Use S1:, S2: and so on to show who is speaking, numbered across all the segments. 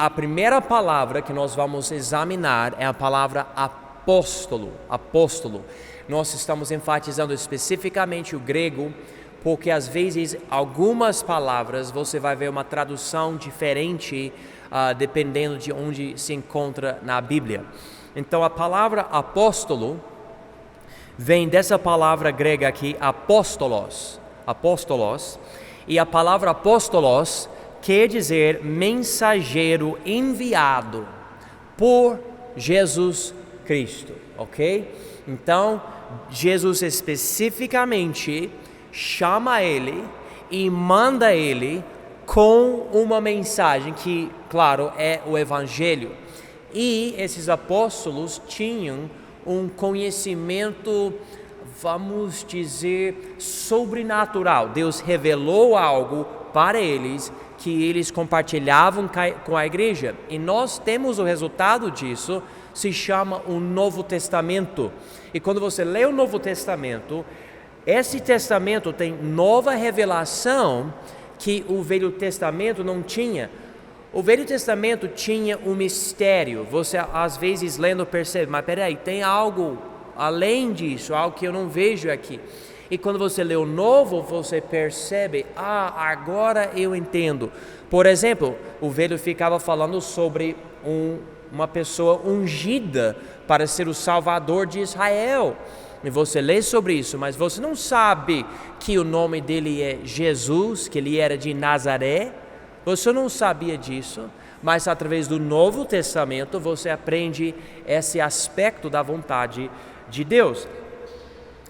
S1: a primeira palavra que nós vamos examinar é a palavra apóstolo. Apóstolo. Nós estamos enfatizando especificamente o grego, porque às vezes algumas palavras você vai ver uma tradução diferente dependendo de onde se encontra na Bíblia. Então a palavra apóstolo vem dessa palavra grega aqui, apóstolos, e a palavra apóstolos quer dizer mensageiro enviado por Jesus Cristo, ok? Então, Jesus especificamente chama ele e manda ele com uma mensagem que, claro, é o Evangelho. E esses apóstolos tinham um conhecimento, vamos dizer, sobrenatural. Deus revelou algo para eles que eles compartilhavam com a igreja. E nós temos o resultado disso, se chama o Novo Testamento. E quando você lê o Novo Testamento, esse testamento tem nova revelação que o Velho Testamento não tinha. O Velho Testamento tinha um mistério. Você às vezes lendo percebe, mas peraí, tem algo além disso, algo que eu não vejo aqui. E quando você lê o Novo, você percebe, agora eu entendo. Por exemplo, o Velho ficava falando sobre uma pessoa ungida para ser o Salvador de Israel. E você lê sobre isso, mas você não sabe que o nome dele é Jesus, que ele era de Nazaré. Você não sabia disso, mas através do Novo Testamento você aprende esse aspecto da vontade de Deus.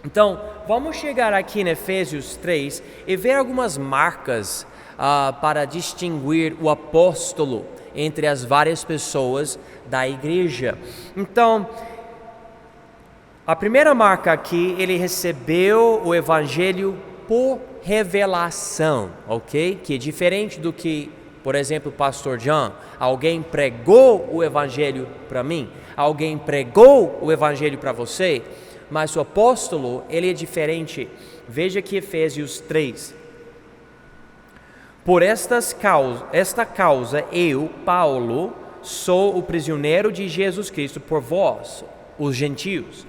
S1: Então, vamos chegar aqui em Efésios 3 e ver algumas marcas para distinguir o apóstolo entre as várias pessoas da igreja. Então, a primeira marca aqui, ele recebeu o evangelho por revelação, ok? Que é diferente do que, por exemplo, o pastor John, alguém pregou o evangelho para mim, alguém pregou o evangelho para você, mas o apóstolo, ele é diferente. Veja aqui Efésios 3. Por esta causa, eu, Paulo, sou o prisioneiro de Jesus Cristo por vós, os gentios.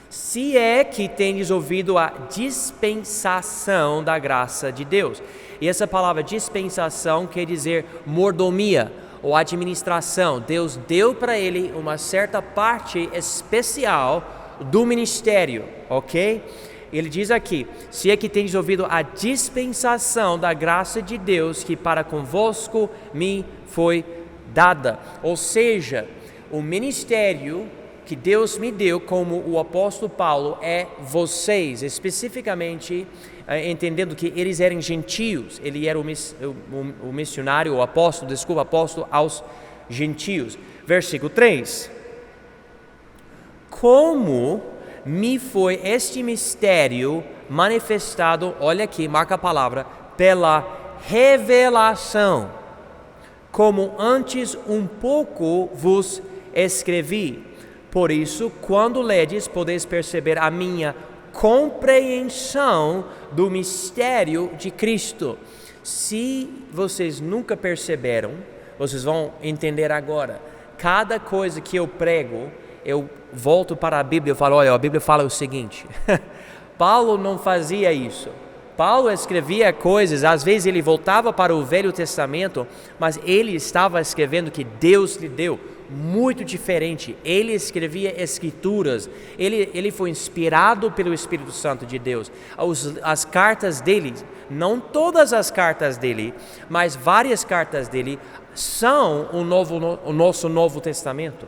S1: Se é que tendes ouvido a dispensação da graça de Deus. E essa palavra dispensação quer dizer mordomia ou administração. Deus deu para ele uma certa parte especial do ministério, ok? Ele diz aqui, se é que tendes ouvido a dispensação da graça de Deus que para convosco me foi dada. Ou seja, o ministério que Deus me deu como o apóstolo Paulo é vocês, especificamente entendendo que eles eram gentios, ele era o missionário, o apóstolo aos gentios. Versículo 3. Como me foi este mistério manifestado, olha aqui, marca a palavra, pela revelação, como antes um pouco vos escrevi. Por isso, quando ledes, podeis perceber a minha compreensão do mistério de Cristo. Se vocês nunca perceberam, vocês vão entender agora. Cada coisa que eu prego, eu volto para a Bíblia e falo, olha, a Bíblia fala o seguinte. Paulo não fazia isso. Paulo escrevia coisas, às vezes ele voltava para o Velho Testamento, mas ele estava escrevendo que Deus lhe deu. Muito diferente, ele escrevia escrituras, ele foi inspirado pelo Espírito Santo de Deus. As cartas dele, não todas as cartas dele, mas várias cartas dele são o nosso Novo Testamento.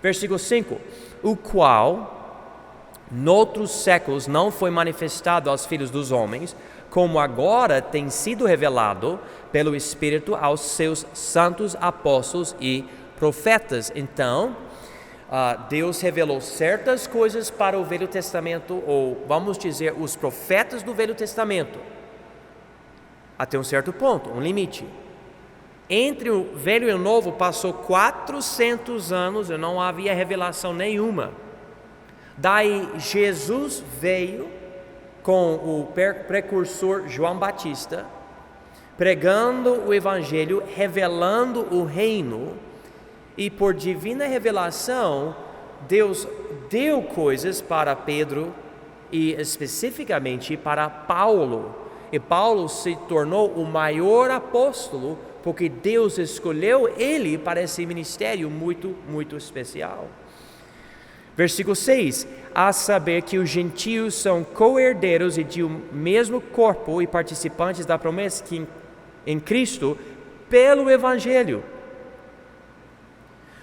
S1: Versículo 5, o qual noutros séculos não foi manifestado aos filhos dos homens, como agora tem sido revelado pelo Espírito aos seus santos apóstolos e profetas. Então, Deus revelou certas coisas para o Velho Testamento, ou vamos dizer, os profetas do Velho Testamento, até um certo ponto, um limite. Entre o Velho e o Novo passou 400 anos e não havia revelação nenhuma. Daí Jesus veio com o precursor João Batista, pregando o Evangelho, revelando o reino, E por divina revelação, Deus deu coisas para Pedro e especificamente para Paulo. E Paulo se tornou o maior apóstolo porque Deus escolheu ele para esse ministério muito, muito especial. Versículo 6, a saber que os gentios são co-herdeiros e de um mesmo corpo e participantes da promessa que em Cristo pelo Evangelho,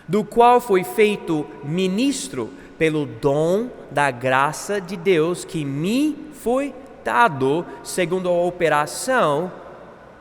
S1: do qual foi feito ministro pelo dom da graça de Deus que me foi dado segundo a operação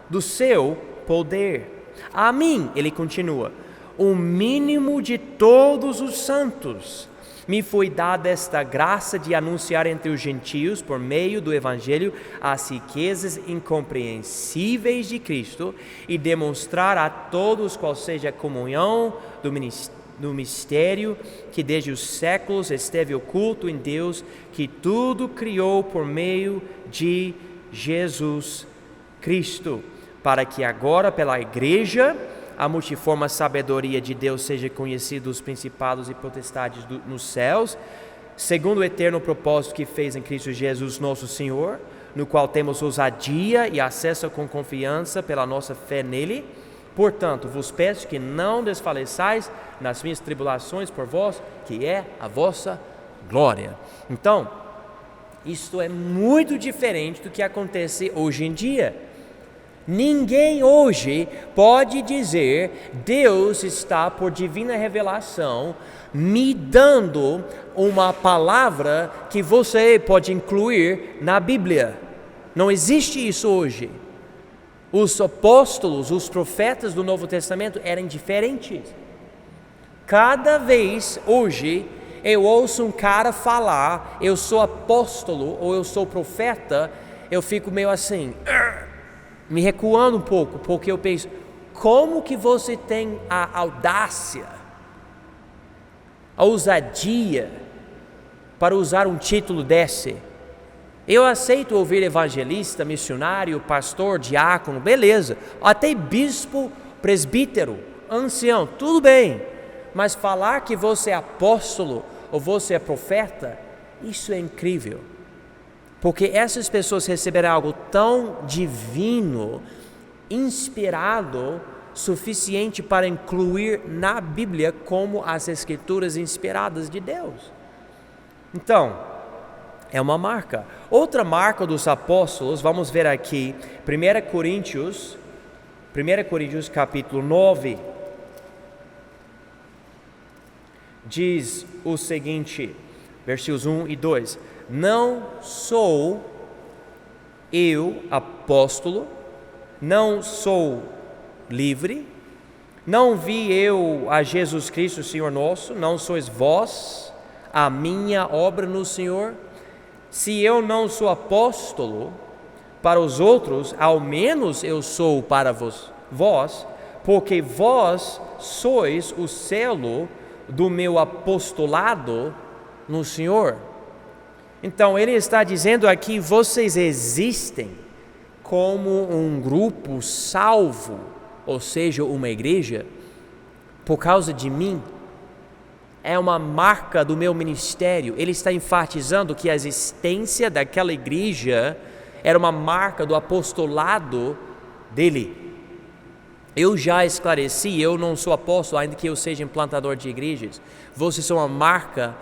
S1: do seu poder. A mim, ele continua, o mínimo de todos os santos, me foi dada esta graça de anunciar entre os gentios, por meio do Evangelho, as riquezas incompreensíveis de Cristo e demonstrar a todos qual seja a comunhão do mistério que desde os séculos esteve oculto em Deus, que tudo criou por meio de Jesus Cristo, para que agora pela Igreja a multiforme sabedoria de Deus seja conhecida dos principados e potestades nos céus, segundo o eterno propósito que fez em Cristo Jesus nosso Senhor, no qual temos ousadia e acesso com confiança pela nossa fé nele. Portanto, vos peço que não desfaleçais nas minhas tribulações por vós, que é a vossa glória. Então, isto é muito diferente do que acontece hoje em dia. Ninguém hoje pode dizer, Deus está por divina revelação me dando uma palavra que você pode incluir na Bíblia. Não existe isso hoje. Os apóstolos, os profetas do Novo Testamento eram diferentes. Cada vez hoje eu ouço um cara falar, eu sou apóstolo ou eu sou profeta, eu fico meio assim, me recuando um pouco, porque eu penso, como que você tem a audácia, a ousadia para usar um título desse? Eu aceito ouvir evangelista, missionário, pastor, diácono, beleza, até bispo, presbítero, ancião, tudo bem, mas falar que você é apóstolo ou você é profeta, isso é incrível. Porque essas pessoas receberam algo tão divino, inspirado, suficiente para incluir na Bíblia como as Escrituras inspiradas de Deus. Então, é uma marca. Outra marca dos apóstolos, vamos ver aqui, 1 Coríntios capítulo 9, diz o seguinte, versículos 1 e 2, não sou eu apóstolo, não sou livre, não vi eu a Jesus Cristo, Senhor nosso, não sois vós a minha obra no Senhor? Se eu não sou apóstolo para os outros, ao menos eu sou para vós, porque vós sois o selo do meu apostolado no Senhor. Então ele está dizendo aqui, vocês existem como um grupo salvo, ou seja, uma igreja, por causa de mim. É uma marca do meu ministério. Ele está enfatizando que a existência daquela igreja era uma marca do apostolado dele. Eu já esclareci, eu não sou apóstolo, ainda que eu seja implantador de igrejas. Vocês são uma marca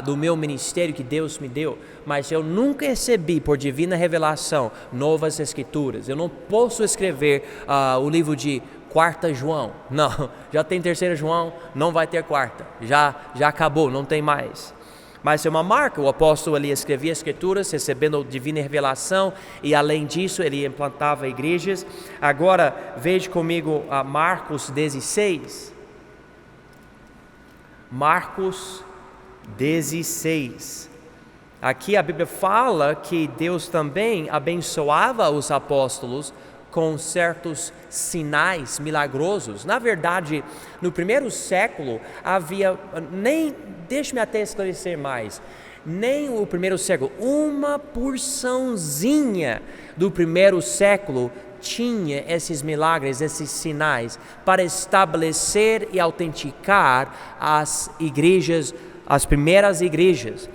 S1: do meu ministério que Deus me deu, mas eu nunca recebi por divina revelação novas escrituras. Eu não posso escrever o livro de 4 João, não, já tem 3 João, não vai ter 4, já acabou, não tem mais. Mas é uma marca, o apóstolo ali escrevia escrituras, recebendo divina revelação, e além disso ele implantava igrejas. Agora veja comigo Marcos 16. Marcos 16. Aqui a Bíblia fala que Deus também abençoava os apóstolos com certos sinais milagrosos. Na verdade, no primeiro século havia, deixe-me até esclarecer mais, nem o primeiro século, uma porçãozinha do primeiro século tinha esses milagres, esses sinais, para estabelecer e autenticar as igrejas, as primeiras igrejas.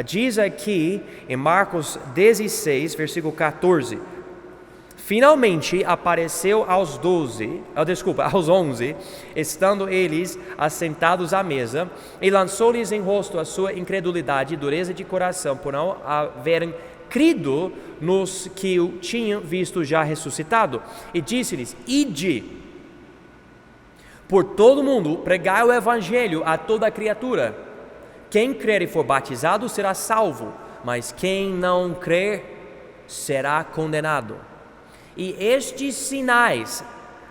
S1: Diz aqui em Marcos 16, versículo 14: finalmente apareceu aos 11, estando eles assentados à mesa, e lançou-lhes em rosto a sua incredulidade e dureza de coração, por não haverem crido nos que o tinham visto já ressuscitado. E disse-lhes: ide por todo o mundo, pregai o evangelho a toda a criatura. Quem crer e for batizado será salvo, mas quem não crer será condenado. E estes sinais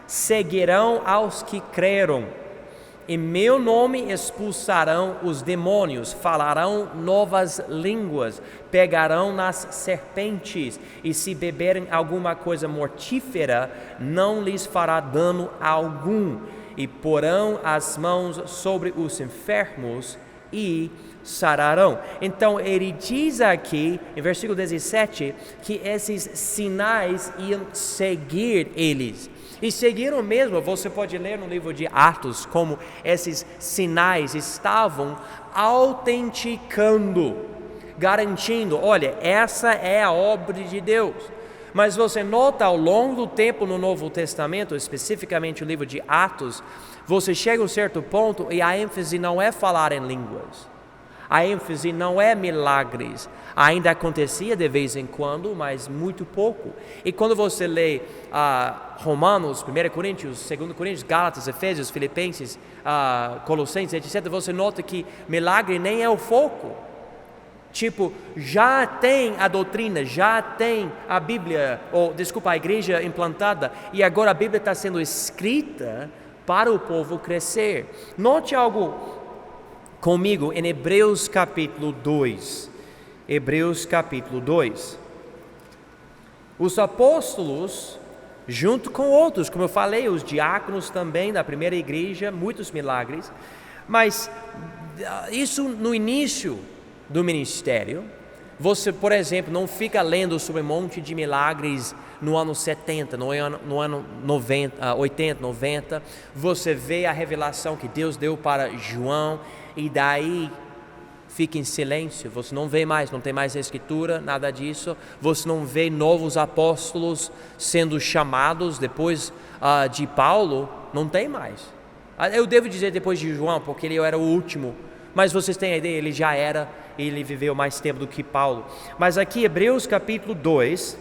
S1: seguirão aos que creram. Em meu nome expulsarão os demônios, falarão novas línguas, pegarão nas serpentes, e se beberem alguma coisa mortífera, não lhes fará dano algum, e porão as mãos sobre os enfermos e sararão. Então ele diz aqui, em versículo 17, que esses sinais iam seguir eles. E seguiram mesmo. Você pode ler no livro de Atos como esses sinais estavam autenticando, garantindo: olha, essa é a obra de Deus. Mas você nota ao longo do tempo no Novo Testamento, especificamente o livro de Atos, você chega a um certo ponto e a ênfase não é falar em línguas. A ênfase não é milagres. Ainda acontecia de vez em quando, mas muito pouco. E quando você lê Romanos, 1 Coríntios, 2 Coríntios, Gálatas, Efésios, Filipenses, Colossenses, etc., você nota que milagre nem é o foco. Tipo, já tem a doutrina, já tem a Bíblia, a igreja implantada, e agora a Bíblia está sendo escrita para o povo crescer. Note algo comigo em Hebreus capítulo 2. Hebreus capítulo 2. Os apóstolos, junto com outros, como eu falei, os diáconos também da primeira igreja, muitos milagres, mas isso no início do ministério. Você, por exemplo, não fica lendo sobre um monte de milagres no ano 70, no ano 90, 80, 90. Você vê a revelação que Deus deu para João e daí fica em silêncio. Você não vê mais, não tem mais a escritura, nada disso. Você não vê novos apóstolos sendo chamados depois de Paulo, não tem mais. Eu devo dizer depois de João, porque ele era o último. Mas vocês têm a ideia, ele já era, ele viveu mais tempo do que Paulo. Mas aqui, Hebreus capítulo 2,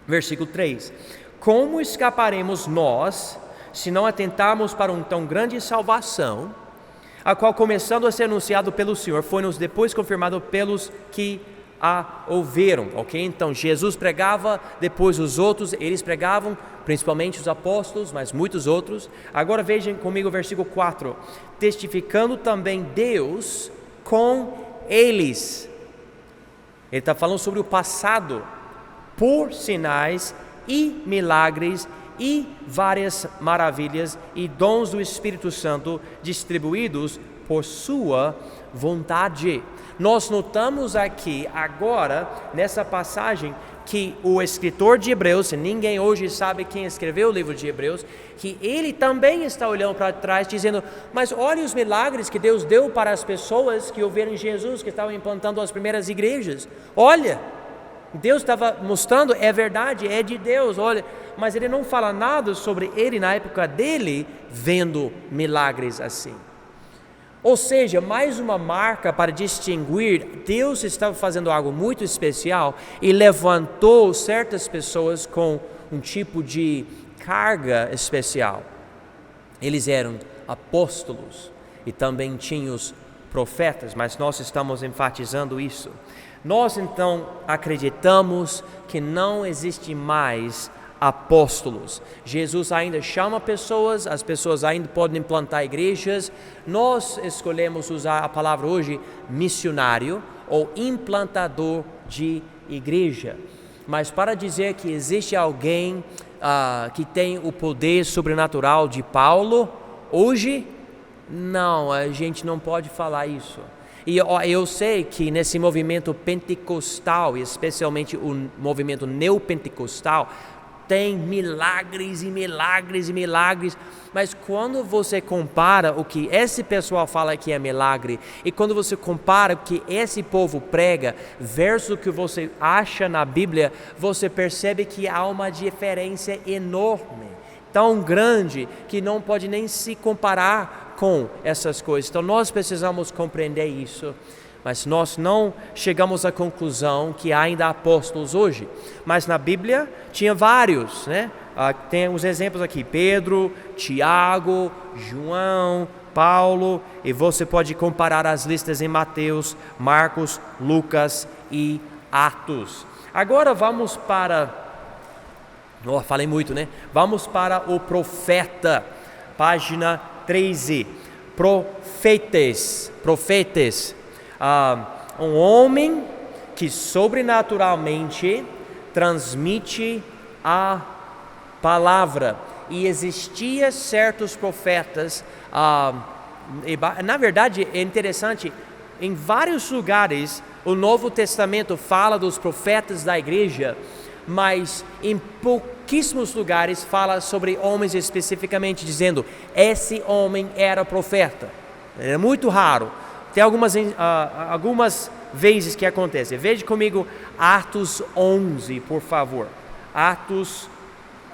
S1: versículo 3. Como escaparemos nós, se não atentarmos para uma tão grande salvação, a qual, começando a ser anunciado pelo Senhor, foi-nos depois confirmado pelos que a ouviram, ok? Então, Jesus pregava, depois os outros, eles pregavam, principalmente os apóstolos, mas muitos outros. Agora vejam comigo o versículo 4. Testificando também Deus com eles. Ele está falando sobre o passado, por sinais e milagres e várias maravilhas e dons do Espírito Santo distribuídos por sua vontade. Nós notamos aqui agora, nessa passagem, que o escritor de Hebreus, ninguém hoje sabe quem escreveu o livro de Hebreus, que ele também está olhando para trás dizendo: mas olha os milagres que Deus deu para as pessoas que ouviram Jesus, que estavam implantando as primeiras igrejas. Olha, Deus estava mostrando, é verdade, é de Deus, olha. Mas ele não fala nada sobre ele na época dele vendo milagres assim. Ou seja, mais uma marca para distinguir, Deus estava fazendo algo muito especial e levantou certas pessoas com um tipo de carga especial. Eles eram apóstolos e também tinham os profetas, mas nós estamos enfatizando isso. Nós então acreditamos que não existe mais apóstolos. Jesus ainda chama pessoas, as pessoas ainda podem implantar igrejas. Nós escolhemos usar a palavra hoje missionário ou implantador de igreja. Mas para dizer que existe alguém que tem o poder sobrenatural de Paulo hoje, não, a gente não pode falar isso. E eu sei que nesse movimento pentecostal, e especialmente o movimento neopentecostal, tem milagres e milagres e milagres. Mas quando você compara o que esse pessoal fala que é milagre e quando você compara o que esse povo prega versus o que você acha na Bíblia, você percebe que há uma diferença enorme, tão grande que não pode nem se comparar com essas coisas. Então nós precisamos compreender isso. Mas nós não chegamos à conclusão que há ainda apóstolos hoje. Mas na Bíblia tinha vários, né? Tem os exemplos aqui, Pedro, Tiago, João, Paulo, e você pode comparar as listas em Mateus, Marcos, Lucas e Atos. Agora vamos para, falei muito, né? Vamos para o profeta, página 13, profetes. Um homem que sobrenaturalmente transmite a palavra. E existia certos profetas, na verdade é interessante, em vários lugares o Novo Testamento fala dos profetas da igreja, mas em pouquíssimos lugares fala sobre homens especificamente, dizendo, esse homem era profeta. É muito raro. Tem algumas vezes que acontece. Veja comigo Atos 11, por favor. Atos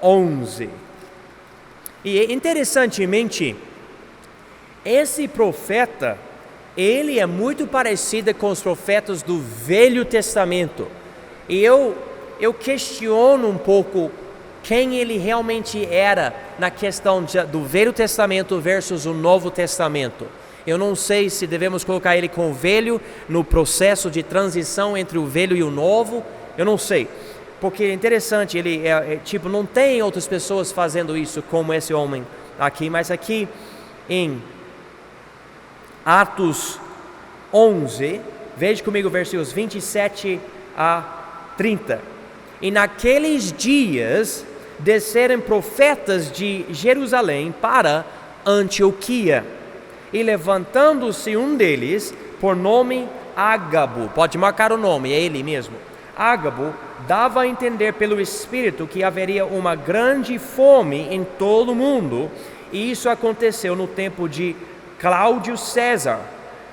S1: 11. E interessantemente, esse profeta, ele é muito parecido com os profetas do Velho Testamento. E eu questiono um pouco quem ele realmente era na questão do Velho Testamento versus o Novo Testamento. Eu não sei se devemos colocar ele com o velho no processo de transição entre o velho e o novo. Eu não sei, porque é interessante, ele não tem outras pessoas fazendo isso como esse homem aqui, mas aqui em Atos 11, veja comigo versículos 27 a 30. E naqueles dias desceram profetas de Jerusalém para Antioquia. E levantando-se um deles, por nome Ágabo, pode marcar o nome, é ele mesmo. Ágabo dava a entender pelo Espírito que haveria uma grande fome em todo o mundo, e isso aconteceu no tempo de Cláudio César.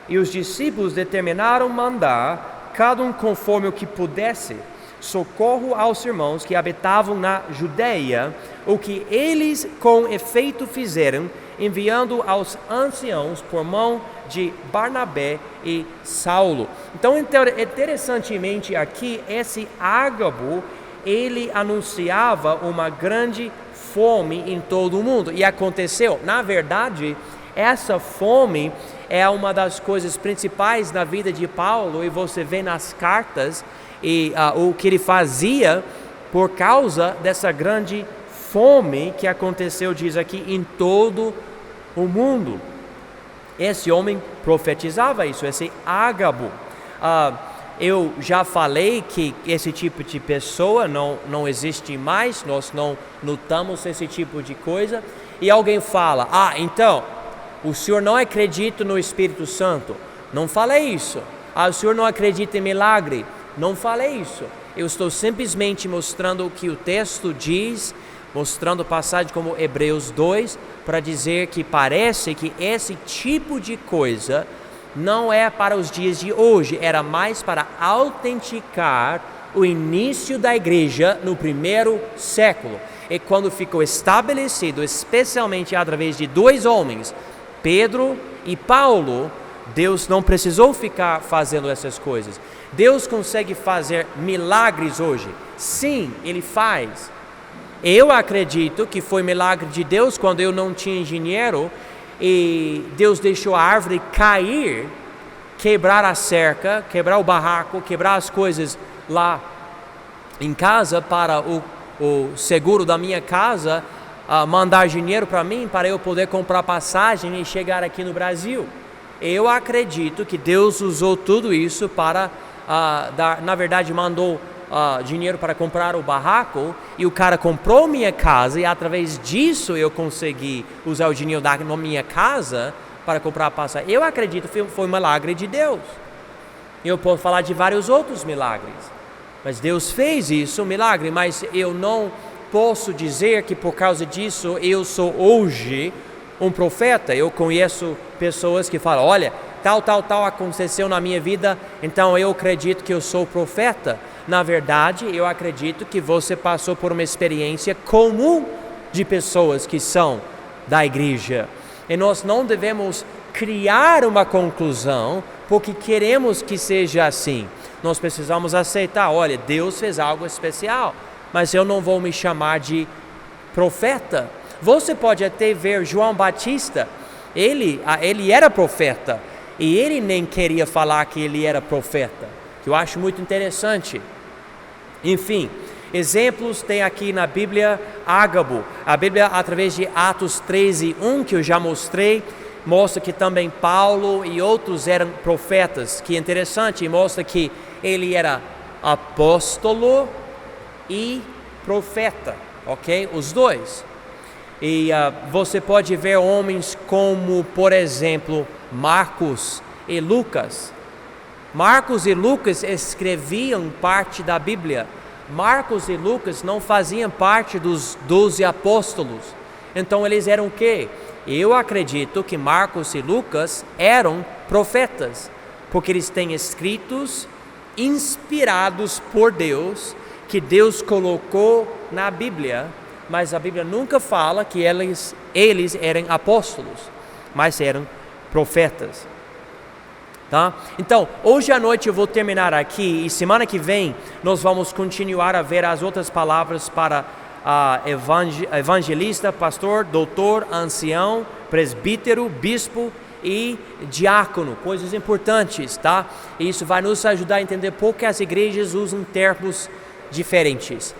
S1: E os discípulos determinaram mandar, cada um conforme o que pudesse, socorro aos irmãos que habitavam na Judeia, o que eles com efeito fizeram, enviando aos anciãos por mão de Barnabé e Saulo. Então, interessantemente aqui, esse Ágabo, ele anunciava uma grande fome em todo o mundo. E aconteceu, na verdade, essa fome é uma das coisas principais na vida de Paulo, e você vê nas cartas e o que ele fazia por causa dessa grande fome que aconteceu, diz aqui, em todo o mundo. Esse homem profetizava isso, esse Ágabo. Eu já falei que esse tipo de pessoa não existe mais, nós não notamos esse tipo de coisa. E alguém fala, então, o senhor não acredita no Espírito Santo? Não falei isso. O senhor não acredita em milagre? Não falei isso. Eu estou simplesmente mostrando o que o texto diz, mostrando passagem como Hebreus 2, para dizer que parece que esse tipo de coisa não é para os dias de hoje, era mais para autenticar o início da igreja no primeiro século. E quando ficou estabelecido, especialmente através de dois homens, Pedro e Paulo, Deus não precisou ficar fazendo essas coisas. Deus consegue fazer milagres hoje. Sim, Ele faz. Eu acredito que foi milagre de Deus quando eu não tinha dinheiro e Deus deixou a árvore cair, quebrar a cerca, quebrar o barraco, quebrar as coisas lá em casa para o seguro da minha casa mandar dinheiro para mim, para eu poder comprar passagem e chegar aqui no Brasil. Eu acredito que Deus usou tudo isso para na verdade mandou dinheiro para comprar o barraco, e o cara comprou minha casa, e através disso eu consegui usar o dinheiro da minha casa para comprar a passagem. Eu acredito que foi um milagre de Deus. Eu posso falar de vários outros milagres, mas Deus fez isso, um milagre, mas eu não posso dizer que por causa disso eu sou hoje um profeta. Eu conheço pessoas que falam, olha, tal aconteceu na minha vida, então eu acredito que eu sou profeta. Na verdade, eu acredito que você passou por uma experiência comum de pessoas que são da igreja. E nós não devemos criar uma conclusão porque queremos que seja assim. Nós precisamos aceitar, olha, Deus fez algo especial, mas eu não vou me chamar de profeta. Você pode até ver João Batista, ele era profeta, e ele nem queria falar que ele era profeta, que eu acho muito interessante. Enfim, exemplos tem aqui na Bíblia Ágabo. A Bíblia, através de Atos 13:1, que eu já mostrei, mostra que também Paulo e outros eram profetas, que é interessante, e mostra que ele era apóstolo e profeta, ok? Os dois. E você pode ver homens como, por exemplo, Marcos e Lucas. Marcos e Lucas escreviam parte da Bíblia. Marcos e Lucas não faziam parte dos 12 apóstolos. Então eles eram o quê? Eu acredito que Marcos e Lucas eram profetas, porque eles têm escritos inspirados por Deus, que Deus colocou na Bíblia, mas a Bíblia nunca fala que eles eram apóstolos, mas eram profetas. Tá? Então, hoje à noite eu vou terminar aqui e semana que vem nós vamos continuar a ver as outras palavras para evangelista, pastor, doutor, ancião, presbítero, bispo e diácono, coisas importantes, tá? E isso vai nos ajudar a entender por que as igrejas usam termos diferentes.